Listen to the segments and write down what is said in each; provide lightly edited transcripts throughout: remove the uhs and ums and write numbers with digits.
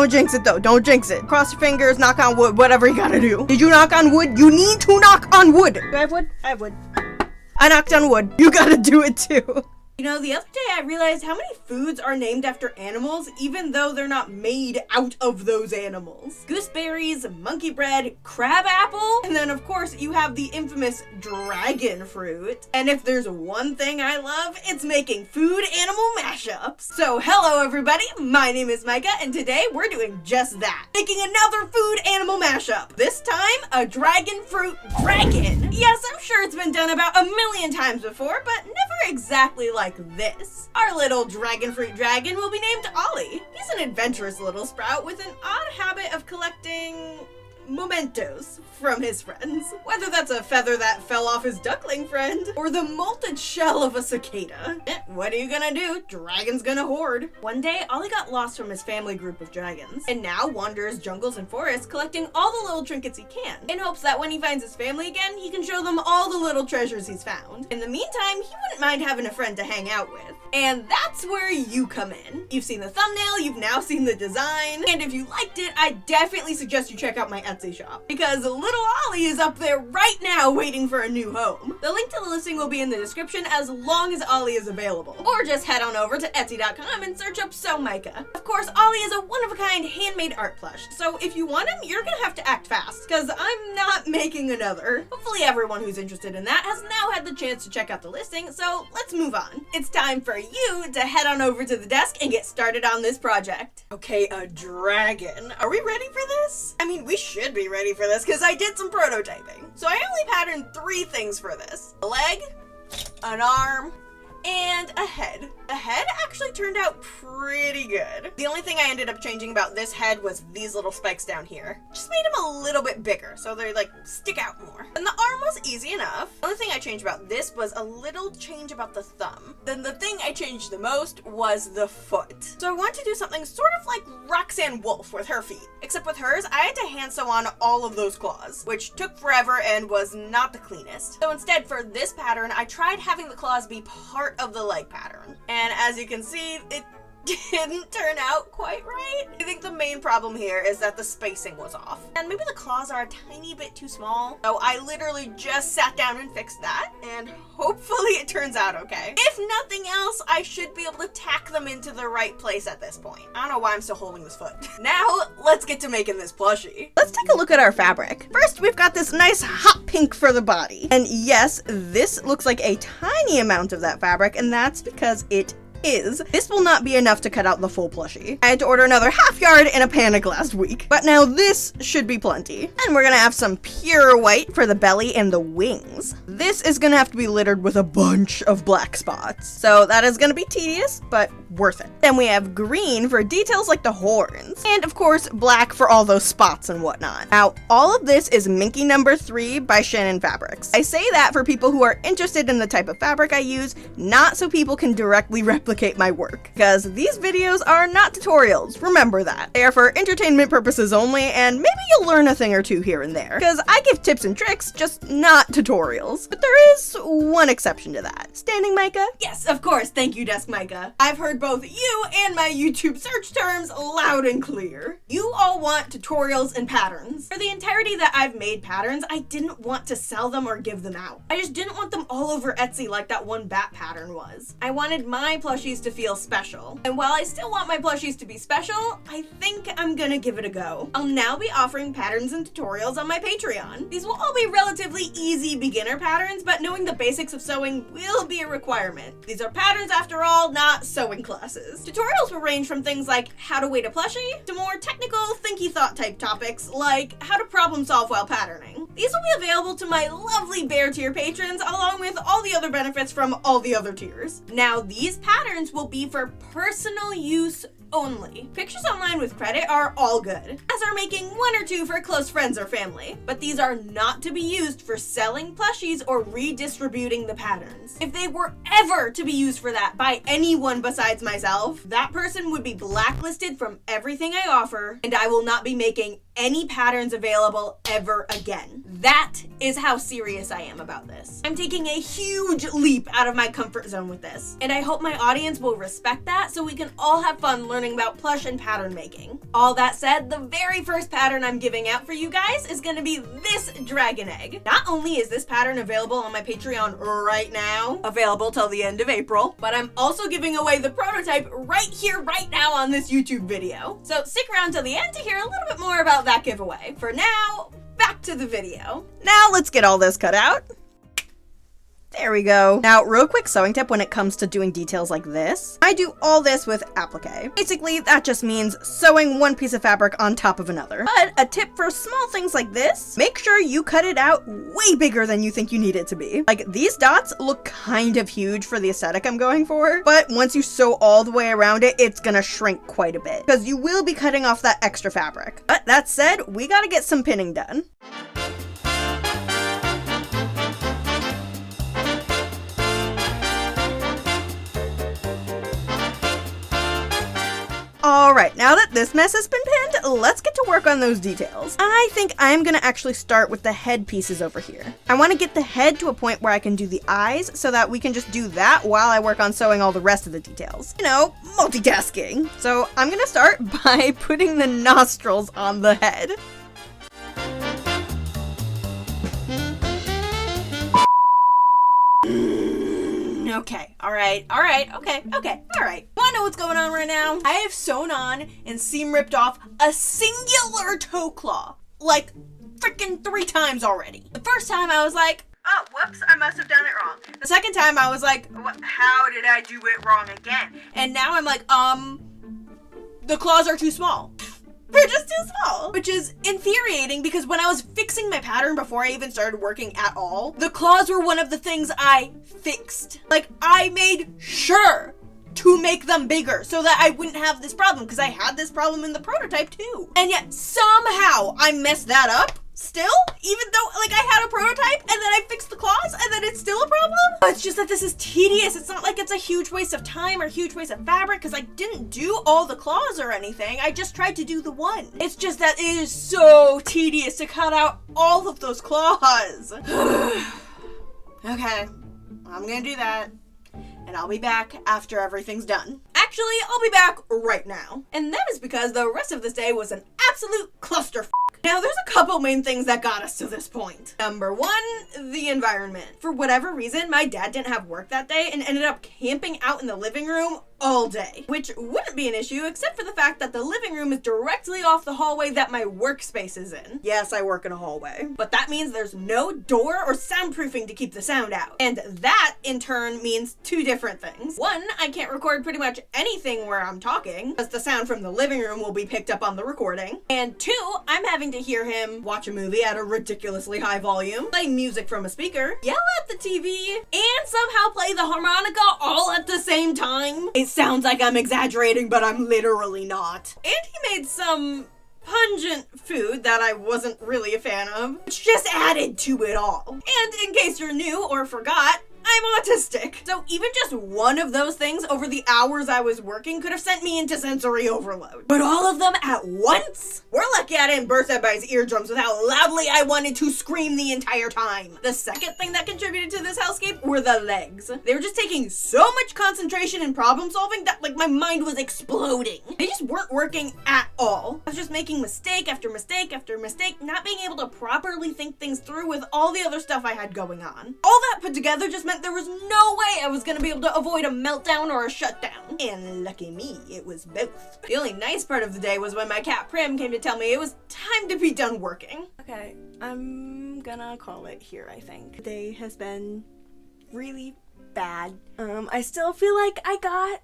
Don't jinx it though. Don't jinx it. Cross your fingers, knock on wood, whatever you gotta do. Did you knock on wood? You need to knock on wood. Do I have wood? I have wood. I knocked on wood. You gotta do it too. You know, the other day I realized how many foods are named after animals, even though they're not made out of those animals. Gooseberries, monkey bread, crab apple, and then of course you have the infamous dragon fruit. And if there's one thing I love, it's making food animal mashups. So hello everybody, my name is Micah, and today we're doing just that. Making another food animal mashup. This time, a dragon fruit dragon. Yes, I'm sure it's been done about a million times before, but never exactly like this. Our little dragon fruit dragon will be named Ollie. He's an adventurous little sprout with an odd habit of collecting mementos from his friends. Whether that's a feather that fell off his duckling friend, or the molted shell of a cicada. What are you gonna do? Dragon's gonna hoard. One day, Ollie got lost from his family group of dragons, and now wanders jungles and forests collecting all the little trinkets he can, in hopes that when he finds his family again, he can show them all the little treasures he's found. In the meantime, he wouldn't mind having a friend to hang out with. And that's where you come in. You've seen the thumbnail, you've now seen the design, and if you liked it, I definitely suggest you check out my Etsy shop, because little Ollie is up there right now waiting for a new home. The link to the listing will be in the description as long as Ollie is available. Or just head on over to Etsy.com and search up So Micah. Of course, Ollie is a one-of-a-kind handmade art plush, so if you want him, you're gonna have to act fast, because I'm not making another. Hopefully everyone who's interested in that has now had the chance to check out the listing, so let's move on. It's time for you to head on over to the desk and get started on this project. Okay, a dragon. Are we ready for this? I mean, we should be ready for this because I did some prototyping. So I only patterned 3 things for this. A leg, an arm, and a head. The head actually turned out pretty good. The only thing I ended up changing about this head was these little spikes down here. Just made them a little bit bigger, so they like stick out more. And the arm was easy enough. The only thing I changed about this was a little change about the thumb. Then the thing I changed the most was the foot. So I wanted to do something sort of like Roxanne Wolf with her feet. Except with hers, I had to hand sew on all of those claws, which took forever and was not the cleanest. So instead, for this pattern, I tried having the claws be part of the leg pattern. And as you can see, it didn't turn out quite right. I think the main problem here is that the spacing was off. And maybe the claws are a tiny bit too small. So I literally just sat down and fixed that, and hopefully it turns out okay. If nothing else, I should be able to tack them into the right place at this point. I don't know why I'm still holding this foot. Now, let's get to making this plushie. Let's take a look at our fabric. First, we've got this nice hot pink for the body. And yes, this looks like a tiny amount of that fabric, and that's because it is. This will not be enough to cut out the full plushie. I had to order another half yard in a panic last week, but now this should be plenty. And we're gonna have some pure white for the belly and the wings. This is gonna have to be littered with a bunch of black spots, so that is gonna be tedious, but worth it. Then we have green for details like the horns, and of course black for all those spots and whatnot. Now all of this is Minky number 3 by Shannon Fabrics. I say that for people who are interested in the type of fabric I use, not so people can directly replicate my work, because these videos are not tutorials. Remember that. They are for entertainment purposes only, and maybe you'll learn a thing or two here and there, because I give tips and tricks, just not tutorials. But there is one exception to that. Standing Micah? Yes, of course. Thank you, Desk Micah. I've heard both you and my YouTube search terms loud and clear. You all want tutorials and patterns. For the entirety that I've made patterns, I didn't want to sell them or give them out. I just didn't want them all over Etsy like that one bat pattern was. I wanted my plushies to feel special. And while I still want my plushies to be special, I think I'm gonna give it a go. I'll now be offering patterns and tutorials on my Patreon. These will all be relatively easy beginner patterns, but knowing the basics of sewing will be a requirement. These are patterns after all, not sewing classes. Tutorials will range from things like how to weight a plushie to more technical thinky thought type topics like how to problem solve while patterning. These will be available to my lovely Bear tier patrons along with all the other benefits from all the other tiers. Now these patterns will be for personal use only. Pictures online with credit are all good, as are making 1 or 2 for close friends or family, but these are not to be used for selling plushies or redistributing the patterns. If they were ever to be used for that by anyone besides myself, that person would be blacklisted from everything I offer, and I will not be making any patterns available ever again. That is how serious I am about this. I'm taking a huge leap out of my comfort zone with this, and I hope my audience will respect that so we can all have fun learning about plush and pattern making. All that said, the very first pattern I'm giving out for you guys is gonna be this dragon egg. Not only is this pattern available on my Patreon right now, available till the end of April, but I'm also giving away the prototype right here, right now on this YouTube video. So stick around till the end to hear a little bit more about that giveaway. For now, back to the video. Now let's get all this cut out. There we go. Now, real quick sewing tip when it comes to doing details like this. I do all this with applique. Basically, that just means sewing one piece of fabric on top of another. But a tip for small things like this, make sure you cut it out way bigger than you think you need it to be. Like, these dots look kind of huge for the aesthetic I'm going for, but once you sew all the way around it, it's gonna shrink quite a bit, because you will be cutting off that extra fabric. But that said, we gotta get some pinning done. Alright, now that this mess has been pinned, let's get to work on those details. I think I'm gonna actually start with the head pieces over here. I want to get the head to a point where I can do the eyes so that we can just do that while I work on sewing all the rest of the details. You know, multitasking. So I'm gonna start by putting the nostrils on the head. Okay, alright, Wanna know what's going on right now? I have sewn on and seam ripped off a singular toe claw, like freaking 3 times already. The first time I was like, oh, whoops, I must have done it wrong. The second time I was like, how did I do it wrong again? And now I'm like, the claws are too small. They're just too small, which is infuriating because when I was fixing my pattern before I even started working at all, the claws were one of the things I fixed. Like, I made sure to make them bigger so that I wouldn't have this problem, because I had this problem in the prototype too. And yet somehow I messed that up still, even though like I had a prototype and then I fixed the claws and then it's still a problem. It's just that this is tedious. It's not like it's a huge waste of time or huge waste of fabric, because I didn't do all the claws or anything. I just tried to do the one. It's just that it is so tedious to cut out all of those claws. Okay, I'm gonna do that, and I'll be back after everything's done. Actually, I'll be back right now. And that is because the rest of this day was an absolute clusterfuck. Now, there's a couple main things that got us to this point. Number one, the environment. For whatever reason, my dad didn't have work that day and ended up camping out in the living room all day, which wouldn't be an issue except for the fact that the living room is directly off the hallway that my workspace is in. Yes, I work in a hallway, but that means there's no door or soundproofing to keep the sound out. And that, in turn, means 2 different things. One, I can't record pretty much anything where I'm talking, because the sound from the living room will be picked up on the recording. And 2, I'm having to hear him watch a movie at a ridiculously high volume, play music from a speaker, yell at the TV, and somehow play the harmonica all at the same time. It sounds like I'm exaggerating, but I'm literally not. And he made some pungent food that I wasn't really a fan of, which just added to it all. And in case you're new or forgot, I'm autistic. So even just one of those things over the hours I was working could have sent me into sensory overload. But all of them at once? We're lucky I didn't burst out by his eardrums with how loudly I wanted to scream the entire time. The second thing that contributed to this hellscape were the legs. They were just taking so much concentration and problem solving that like my mind was exploding. They just weren't working at all. I was just making mistake after mistake after mistake, not being able to properly think things through with all the other stuff I had going on. All that put together just meant there was no way I was gonna be able to avoid a meltdown or a shutdown. And lucky me, it was both. The only nice part of the day was when my cat Prim came to tell me it was time to be done working. Okay, I'm gonna call it here, I think. The day has been really bad. I still feel like I got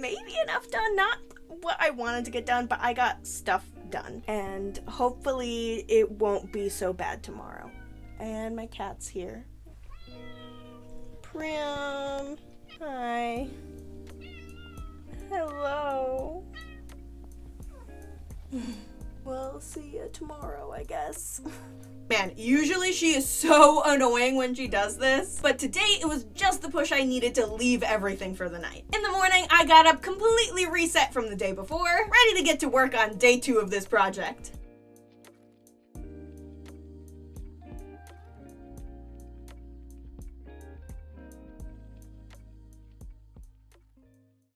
maybe enough done, not what I wanted to get done, but I got stuff done. And hopefully it won't be so bad tomorrow. And my cat's here. Prim. Hi. Hello. We'll see you tomorrow, I guess. Man, usually she is so annoying when she does this, but today it was just the push I needed to leave everything for the night. In the morning, I got up completely reset from the day before, ready to get to work on day 2 of this project.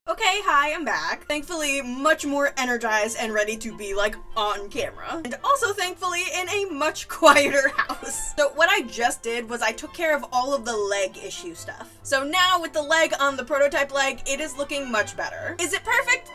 Okay, hi, I'm back. Thankfully, much more energized and ready to be, like, on camera. And also, thankfully, in a much quieter house. So what I just did was I took care of all of the leg issue stuff. So now, with the leg on the prototype leg, it is looking much better. Is it perfect?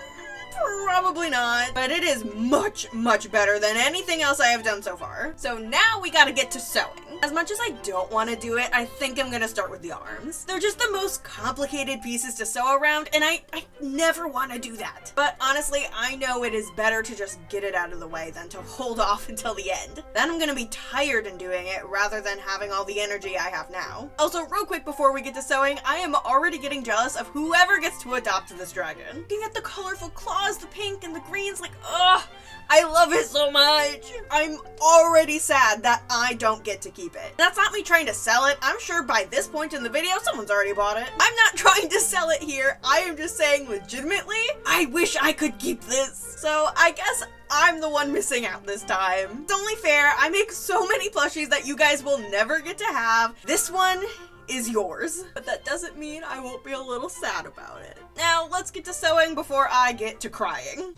Probably not, but it is much, much better than anything else I have done so far. So now we gotta get to sewing. As much as I don't want to do it, I think I'm gonna start with the arms. They're just the most complicated pieces to sew around, and I never want to do that. But honestly, I know it is better to just get it out of the way than to hold off until the end. Then I'm gonna be tired in doing it rather than having all the energy I have now. Also, real quick before we get to sewing, I am already getting jealous of whoever gets to adopt this dragon. Looking at the colorful claws, the pink and the greens, like, ugh, I love it so much. I'm already sad that I don't get to keep it. That's not me trying to sell it. I'm sure by this point in the video, someone's already bought it. I'm not trying to sell it here. I am just saying legitimately, I wish I could keep this. So I guess I'm the one missing out this time. It's only fair. I make so many plushies that you guys will never get to have. This one is yours, but that doesn't mean I won't be a little sad about it. Now let's get to sewing before I get to crying.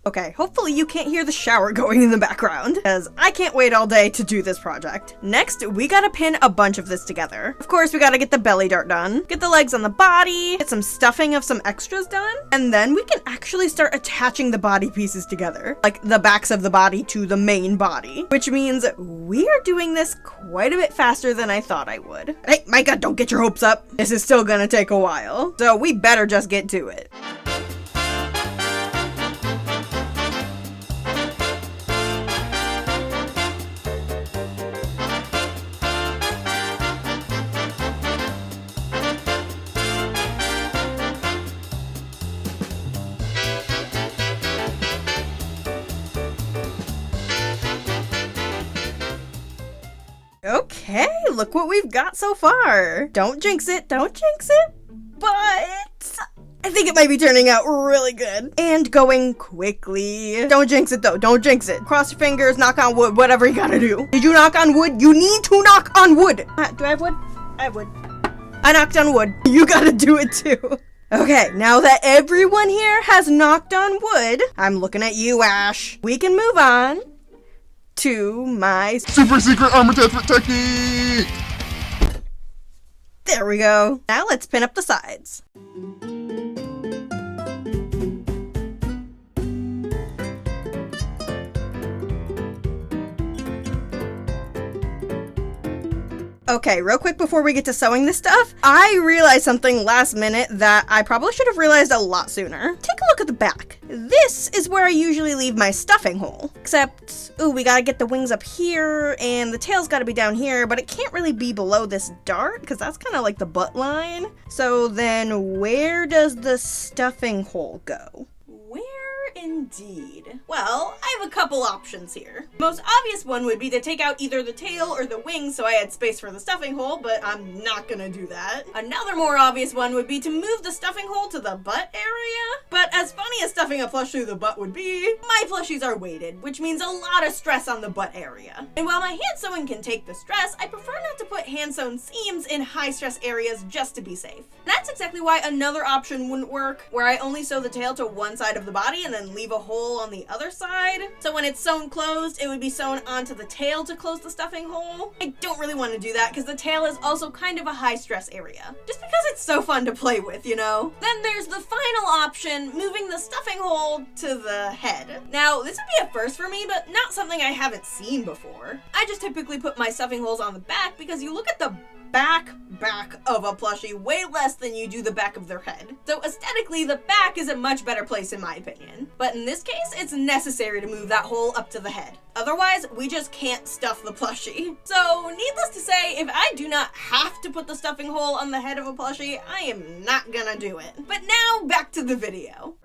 Okay, hopefully you can't hear the shower going in the background, because I can't wait all day to do this project. Next, we gotta pin a bunch of this together. Of course, we gotta get the belly dart done, get the legs on the body, get some stuffing of some extras done, and then we can actually start attaching the body pieces together, like the backs of the body to the main body, which means we are doing this quite a bit faster than I thought I would. Hey, Micah, don't get your hopes up. This is still gonna take a while, so we better just get to it. Okay, look what we've got so far. Don't jinx it, don't jinx it, but I think it might be turning out really good and going quickly. Don't jinx it though, don't jinx it. Cross your fingers, knock on wood, whatever you gotta do. Did you knock on wood? You need to knock on wood. Do I have wood? I have wood. I knocked on wood. You gotta do it too. Okay, now that everyone here has knocked on wood, I'm looking at you, Ash. We can move on to my super secret armor attachment technique! There we go. Now let's pin up the sides. Okay, real quick before we get to sewing this stuff, I realized something last minute that I probably should have realized a lot sooner. Take a look at the back. This is where I usually leave my stuffing hole. Except, ooh, we gotta get the wings up here, and the tail's gotta be down here, but it can't really be below this dart, because that's kind of like the butt line. So then, where does the stuffing hole go? Indeed. Well, I have a couple options here. Most obvious one would be to take out either the tail or the wings so I had space for the stuffing hole, but I'm not gonna do that. Another more obvious one would be to move the stuffing hole to the butt area. But as funny as stuffing a plush through the butt would be, my plushies are weighted, which means a lot of stress on the butt area. And while my hand sewing can take the stress, I prefer not to put hand sewn seams in high stress areas just to be safe. And that's exactly why another option wouldn't work, where I only sew the tail to one side of the body and then leave a hole on the other side. So when it's sewn closed, it would be sewn onto the tail to close the stuffing hole. I don't really want to do that because the tail is also kind of a high stress area. Just because it's so fun to play with, you know? Then there's the final option, moving the stuffing hole to the head. Now, this would be a first for me, but not something I haven't seen before. I just typically put my stuffing holes on the back because you look at the back of a plushie way less than you do the back of their head. So aesthetically, the back is a much better place in my opinion. But in this case, it's necessary to move that hole up to the head. Otherwise, we just can't stuff the plushie. So needless to say, if I do not have to put the stuffing hole on the head of a plushie, I am not gonna do it. But now back to the video.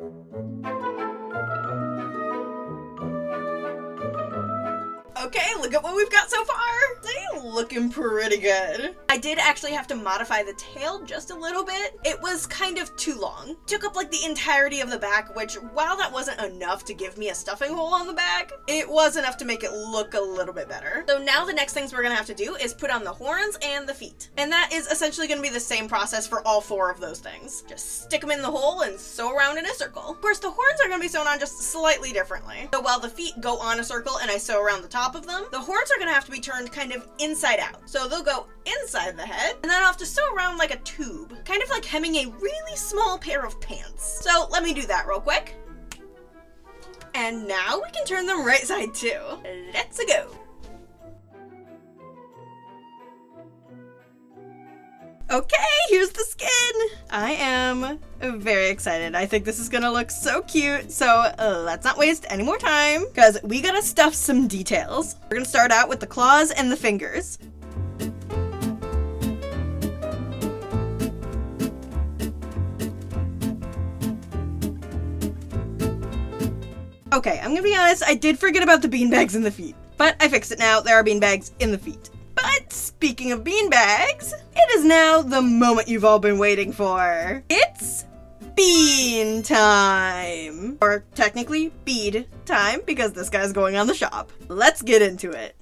Okay, look at what we've got so far. They're looking pretty good. I did actually have to modify the tail just a little bit. It was kind of too long. Took up like the entirety of the back, which while that wasn't enough to give me a stuffing hole on the back, it was enough to make it look a little bit better. So now the next things we're gonna have to do is put on the horns and the feet. And that is essentially gonna be the same process for all 4 of those things. Just stick them in the hole and sew around in a circle. Of course, the horns are gonna be sewn on just slightly differently. So while the feet go on a circle and I sew around the top of them, the horns are gonna have to be turned kind of inside out. So they'll go inside the head, and then I'll have to sew around like a tube, kind of like hemming a really small pair of pants. So let me do that real quick. And now we can turn them right side too. Let's go. Okay, here's the skin. I am very excited. I think this is gonna look so cute. So let's not waste any more time because we gotta stuff some details. We're gonna start out with the claws and the fingers. Okay, I'm gonna be honest, I did forget about the beanbags in the feet, but I fixed it now. There are beanbags in the feet. But speaking of beanbags, it is now the moment you've all been waiting for. It's bean time! Or technically, bead time, because this guy's going on the shop. Let's get into it.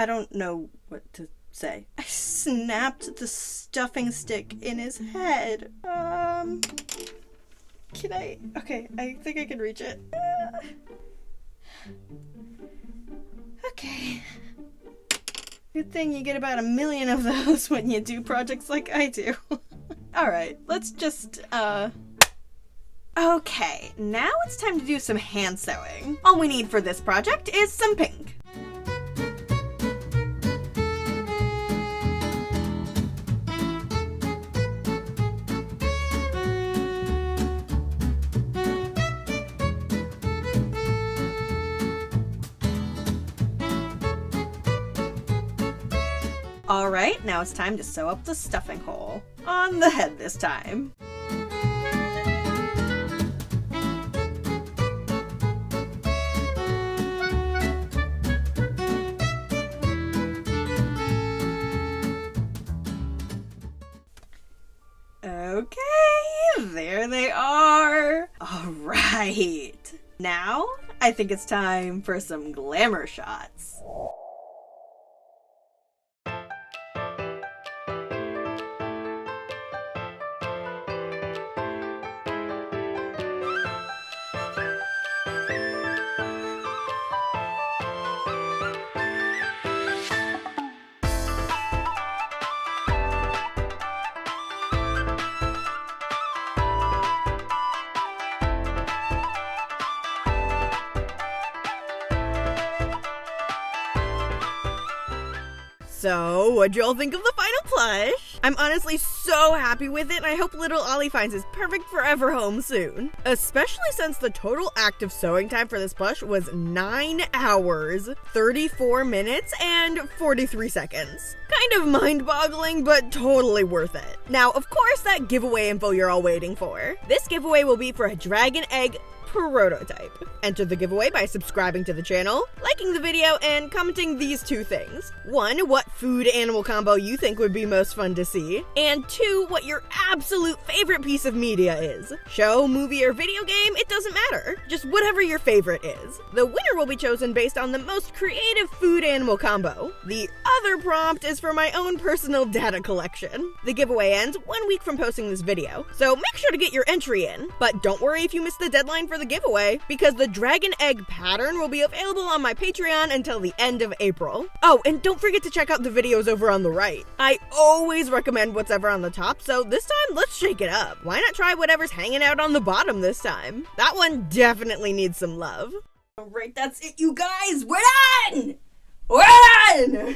I don't know what to say. I snapped the stuffing stick in his head. Can I? Okay, I think I can reach it. Okay. Good thing you get about 1 million of those when you do projects like I do. Alright, let's just, Okay, now it's time to do some hand sewing. All we need for this project is some pink. Alright, now it's time to sew up the stuffing hole. On the head this time. Okay, there they are. Alright. Now, I think it's time for some glamour shots. So, what'd y'all think of the final plush? I'm honestly so happy with it, and I hope little Ollie finds his perfect forever home soon. Especially since the total active sewing time for this plush was 9 hours, 34 minutes, and 43 seconds. Kind of mind-boggling, but totally worth it. Now, of course, that giveaway info you're all waiting for. This giveaway will be for a dragon egg prototype. Enter the giveaway by subscribing to the channel, liking the video, and commenting these 2 things. 1, what food animal combo you think would be most fun to see, and 2, what your absolute favorite piece of media is. Show, movie, or video game, it doesn't matter. Just whatever your favorite is. The winner will be chosen based on the most creative food animal combo. The other prompt is for my own personal data collection. The giveaway ends 1 week from posting this video, so make sure to get your entry in. But don't worry if you miss the deadline for for the giveaway because the dragon egg pattern will be available on my Patreon until the end of April. Oh, and don't forget to check out the videos over on the right. I always recommend what's ever on the top, so this time let's shake it up. Why not try whatever's hanging out on the bottom this time? That one definitely needs some love. Alright, that's it, you guys. We're done! We're done!